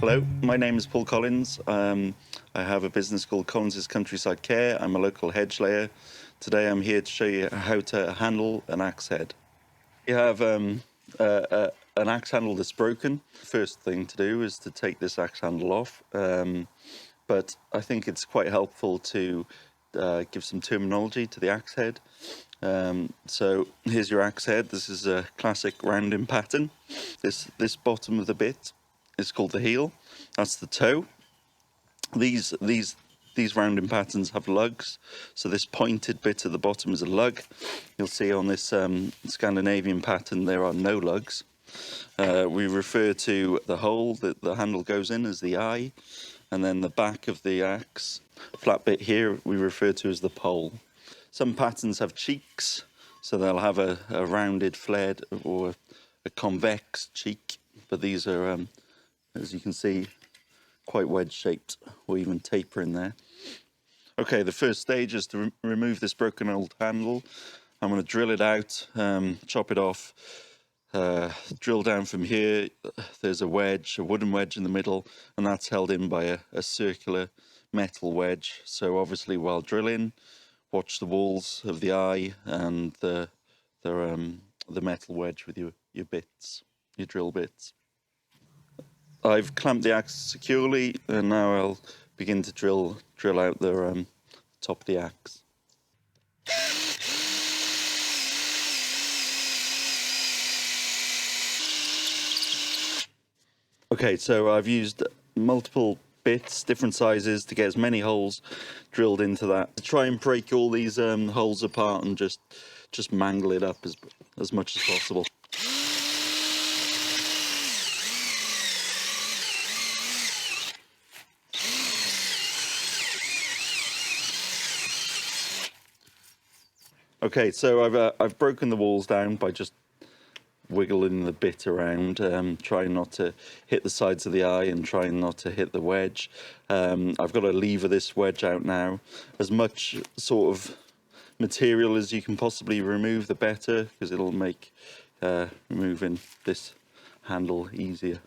Hello, my name is Paul Collins. I have a business called Collins' Countryside Care. I'm a local hedge layer. Today I'm here to show you how to handle an axe head. You have an axe handle that's broken. First thing to do is to take this axe handle off, but I think it's quite helpful to give some terminology to the axe head. So here's your axe head. This is a classic rounding pattern. This bottom of the bit is called the heel. That's the toe. These rounding patterns have lugs. So this pointed bit at the bottom is a lug. You'll see on this Scandinavian pattern there are no lugs. We refer to the hole that the handle goes in as the eye, and then the back of the axe, flat bit here, we refer to as the pole. Some patterns have cheeks, so they'll have a rounded, flared, or a convex cheek, but these are, as you can see, quite wedge-shaped, or even taper in there. Okay, the first stage is to remove this broken old handle. I'm going to drill it out, chop it off, drill down from here. There's a wedge, a wooden wedge in the middle, and that's held in by a circular metal wedge. So obviously while drilling, watch the walls of the eye and the metal wedge with your bits, your drill bits. I've clamped the axe securely, and now I'll begin to drill out the top of the axe. Okay, so I've used multiple bits, different sizes, to get as many holes drilled into that. To try and break all these holes apart and just mangle it up as much as possible. Okay, so I've broken the walls down by just wiggling the bit around, trying not to hit the sides of the eye and trying not to hit the wedge. I've got to lever this wedge out now. As much sort of material as you can possibly remove, the better, because it'll make removing this handle easier.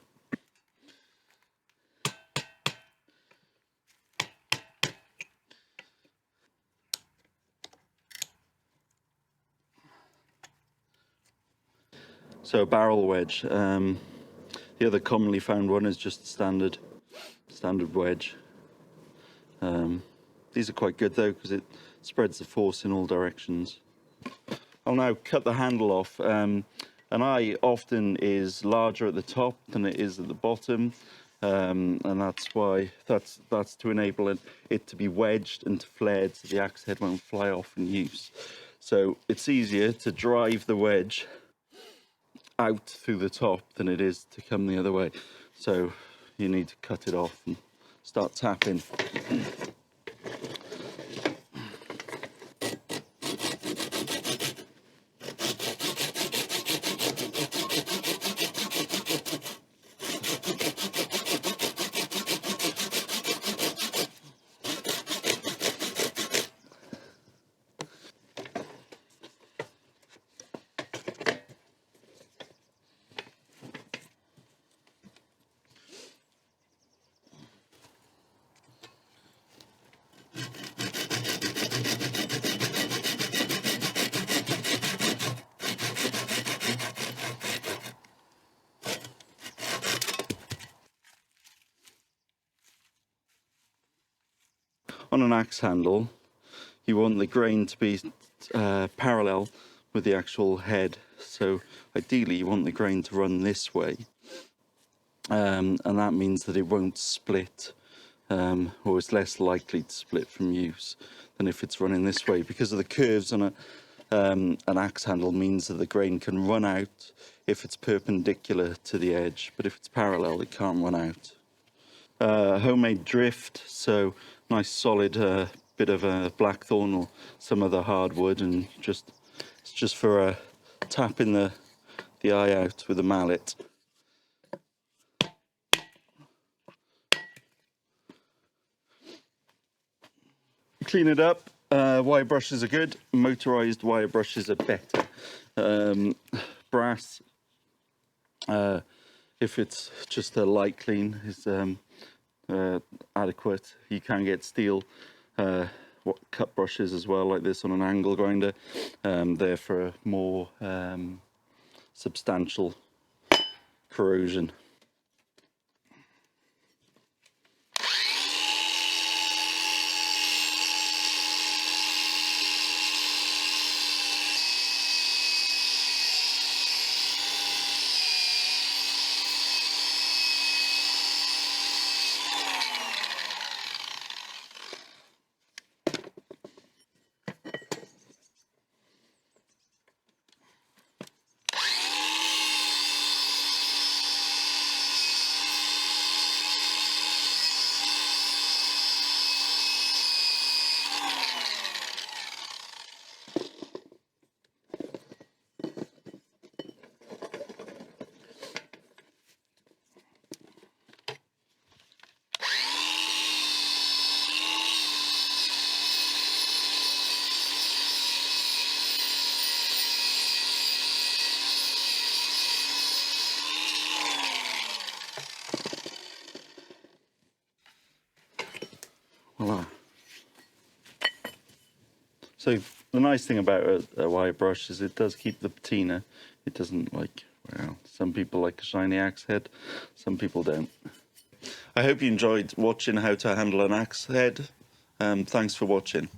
So a barrel wedge. The other commonly found one is just standard wedge. These are quite good though, because it spreads the force in all directions. I'll now cut the handle off. An eye often is larger at the top than it is at the bottom, and that's to enable it to be wedged and to flared so the axe head won't fly off in use. So it's easier to drive the wedge out through the top than it is to come the other way. So you need to cut it off and start tapping. On an axe handle, you want the grain to be parallel with the actual head. So ideally you want the grain to run this way, and that means that it won't split, or it's less likely to split from use than if it's running this way, because of the curves on an axe handle means that the grain can run out if it's perpendicular to the edge, but if it's parallel it can't run out. Homemade drift, so nice solid bit of blackthorn or some other hardwood, and it's just for tapping the eye out with a mallet. Clean it up. Wire brushes are good. Motorized wire brushes are better. Brass if it's just a light clean is adequate. You can get steel cut brushes as well, like this on an angle grinder. They're for a more substantial corrosion. Voila. So the nice thing about a wire brush is it does keep the patina. It doesn't like, well, some people like a shiny axe head, some people don't. I hope you enjoyed watching how to handle an axe head. Thanks for watching.